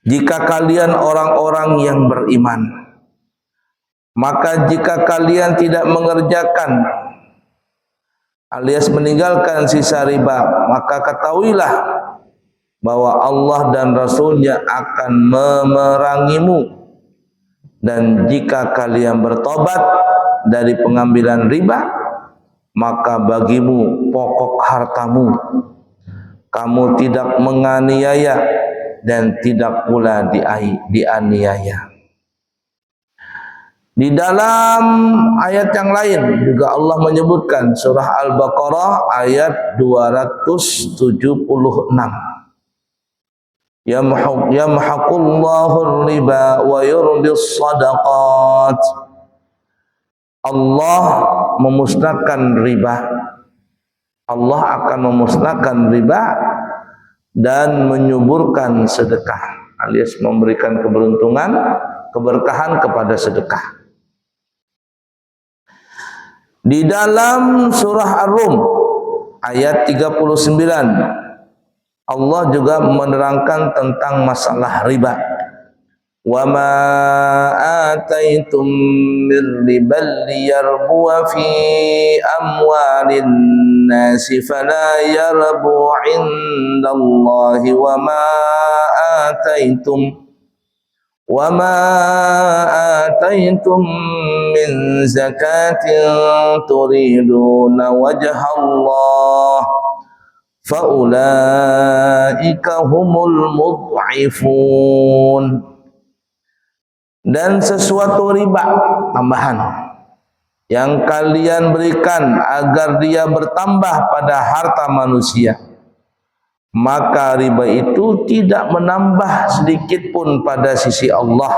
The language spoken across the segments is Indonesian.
jika kalian orang-orang yang beriman, maka jika kalian tidak mengerjakan alias meninggalkan sisa riba, maka ketahuilah bahwa Allah dan Rasul-Nya akan memerangimu. Dan jika kalian bertobat dari pengambilan riba, maka bagimu pokok hartamu, kamu tidak menganiaya dan tidak pula dianiaya. Di dalam ayat yang lain juga Allah menyebutkan, surah Al-Baqarah ayat 276. Yamhaqullahu riba wa yurbis sadaqat. Allah memusnahkan riba. Allah akan memusnahkan riba dan menyuburkan sedekah, alias memberikan keberuntungan, keberkahan kepada sedekah. Di dalam surah Ar-Rum ayat 39, Allah juga menerangkan tentang masalah riba. Wa ma ataitum mir ribal liyarbuwa fi amwalin nasi fala yarbu indallahi wa ma ataitum min zakatin turiduna wajhallah faulaika humul mud'ifun. Dan sesuatu riba tambahan yang kalian berikan agar dia bertambah pada harta manusia, maka riba itu tidak menambah sedikit pun pada sisi Allah.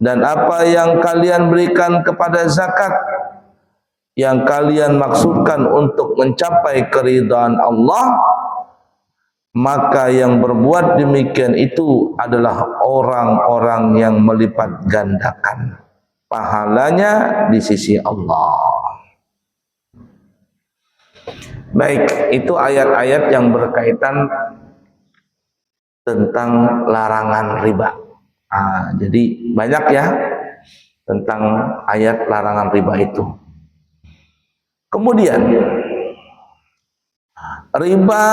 Dan apa yang kalian berikan kepada zakat, yang kalian maksudkan untuk mencapai keridhaan Allah, maka yang berbuat demikian itu adalah orang-orang yang melipat gandakan pahalanya di sisi Allah. Baik, itu ayat-ayat yang berkaitan tentang larangan riba. Jadi banyak ya tentang ayat larangan riba itu. Kemudian riba,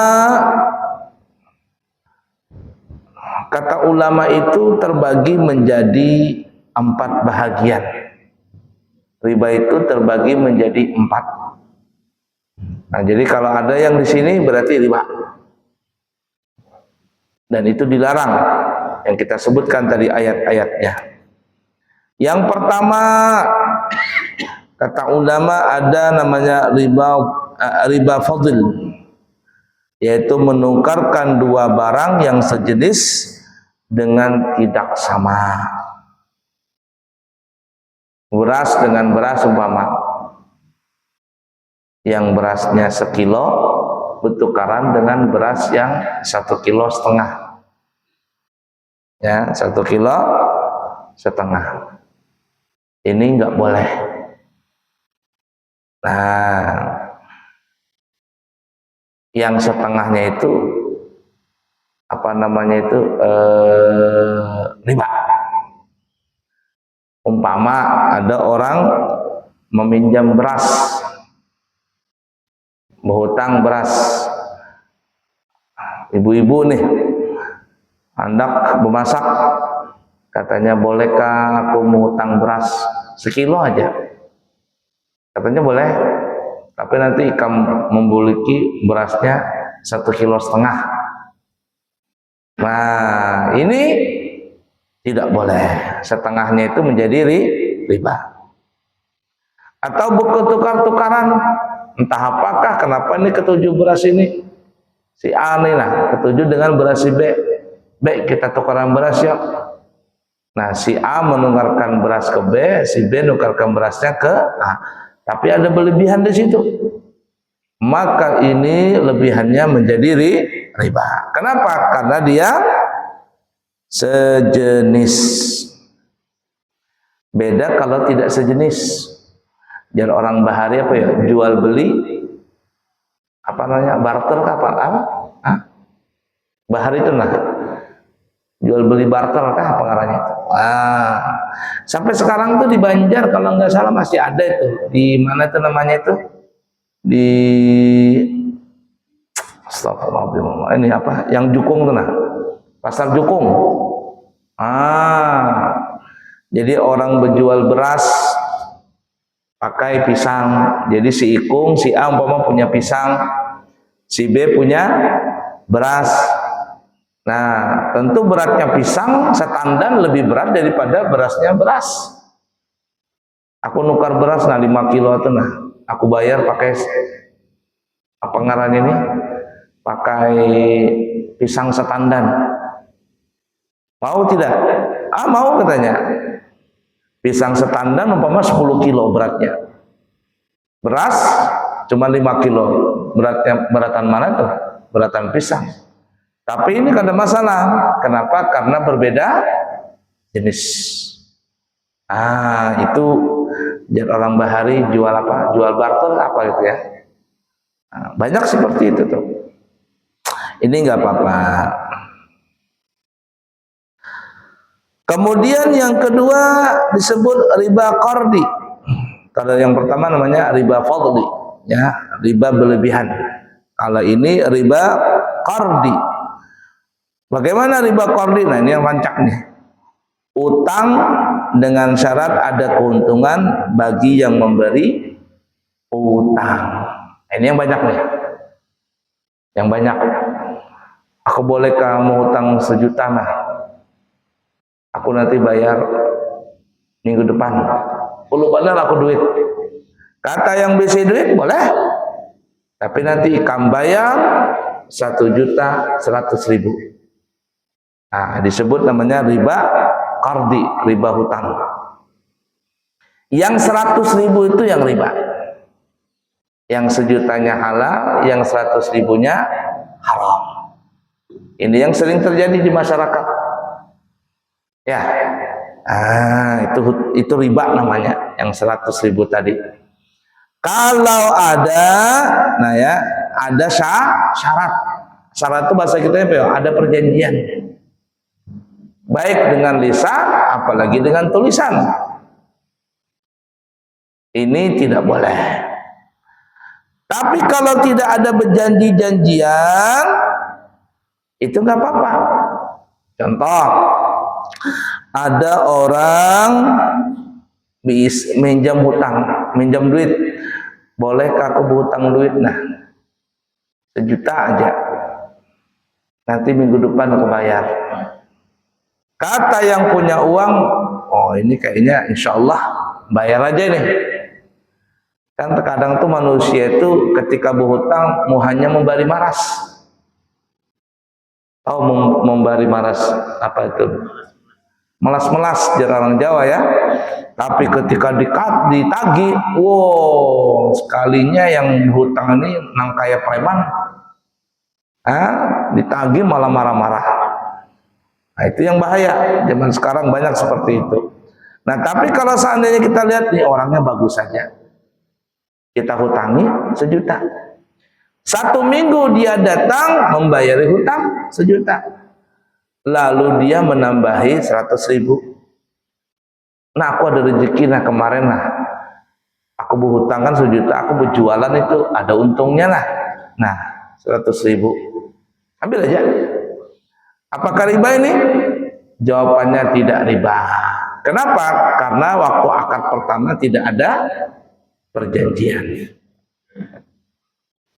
kata ulama itu terbagi menjadi 4 bahagian. Riba itu terbagi menjadi 4. Nah, jadi kalau ada yang di sini berarti riba. Dan itu dilarang yang kita sebutkan tadi ayat-ayatnya. Yang pertama, kata ulama, ada namanya riba fadl, yaitu menukarkan 2 barang yang sejenis dengan tidak sama. Beras dengan beras umpama, yang berasnya 1 kilo bertukaran dengan beras yang 1,5 kilo. Ya, 1,5 kilo. Ini enggak boleh. Nah, yang setengahnya itu apa namanya itu riba. Umpama ada orang meminjam beras, berhutang beras, ibu-ibu nih hendak bermasak, katanya bolehkah aku menghutang beras 1 kilo aja, katanya boleh, tapi nanti kamu memiliki berasnya 1,5 kilo. Nah, ini tidak boleh. Setengahnya itu menjadi riba. Atau bertukar-tukaran, entah apakah, kenapa ini ketujuh beras ini, si A nih lah ketujuh dengan beras si B. B, kita tukaran beras ya. Nah, si A menukarkan beras ke B, si B menukarkan berasnya ke A. Tapi ada berlebihan di situ. Maka ini lebihannya menjadi riba. Kenapa? Karena dia sejenis. Beda kalau tidak sejenis. Jadi orang bahari apa ya? Jual beli apa namanya? Barter apa? Bahari itu nah. jual beli barter kah pengarangnya itu. Sampai sekarang tuh di Banjar kalau nggak salah masih ada itu. Di mana itu namanya itu? Di Astagfirullah, ini apa? Yang Jukung tuh nah. Pasar Jukung. Jadi orang berjual beras pakai pisang. Jadi si Ikung, si A umpama punya pisang, si B punya beras. Nah, tentu beratnya pisang setandan lebih berat daripada berasnya beras. Aku nukar beras 5 kilo itu nah, aku bayar pakai apa ngaran ini? Pakai pisang setandan. Mau tidak? Mau katanya. Pisang setandan umpama 10 kilo beratnya. Beras cuma 5 kilo. Beratan mana tuh? Beratan pisang. Tapi ini kada masalah. Kenapa? Karena berbeda jenis. Itu jadi orang bahari jual apa? Jual barter apa gitu ya. Banyak seperti itu tuh. Ini nggak apa-apa. Kemudian yang kedua disebut riba qardi. Kalau yang pertama namanya riba fadli, ya, riba berlebihan. Kalau ini riba qardi. Bagaimana riba qardi? Nah, ini yang rancak nih. Utang dengan syarat ada keuntungan bagi yang memberi utang. Ini yang banyak nih. Yang banyak. Aku boleh kamu utang 1 juta nah. Aku nanti bayar minggu depan. Padahal aku duit. Kata yang bisi duit boleh. Tapi nanti kamu bayar 1.100.000. Disebut namanya riba qardi, riba hutang. Yang 100.000 itu yang riba. Yang 1 jutanya halal, yang 100.000-nya haram. Ini yang sering terjadi di masyarakat. Ya, itu riba namanya, yang 100.000 tadi. Kalau ada, nah ya, ada syarat. Syarat itu bahasa kita apa ya? Ada perjanjian. Baik dengan lisan, apalagi dengan tulisan. Ini tidak boleh. Tapi kalau tidak ada berjanji-janjian, itu nggak apa-apa. Contoh, ada orang minjam hutang, minjam duit. Bolehkah aku berhutang duit? Nah, 1 juta aja. Nanti minggu depan aku bayar. Kata yang punya uang, ini kayaknya insya Allah bayar aja nih. Kan terkadang tuh manusia itu ketika berhutang mau hanya membari maras. Membari maras apa itu? Melas-melas jar orang Jawa ya. Tapi ketika ditagih, sekalinya yang hutang ini nang kaya preman. Ditagih malah marah-marah. Nah, itu yang bahaya. Zaman sekarang banyak seperti itu. Nah, tapi kalau seandainya kita lihat nih orangnya bagus saja. Kita hutangi 1 juta. 1 minggu dia datang membayari hutang 1 juta. Lalu dia menambahi 100.000. Nah, aku ada rezeki kemarin aku berhutang kan 1 juta, aku berjualan itu ada untungnya Nah, 100.000. Ambil aja. Apakah riba ini? Jawabannya tidak riba. Kenapa? Karena waktu akad pertama tidak ada perjanjian.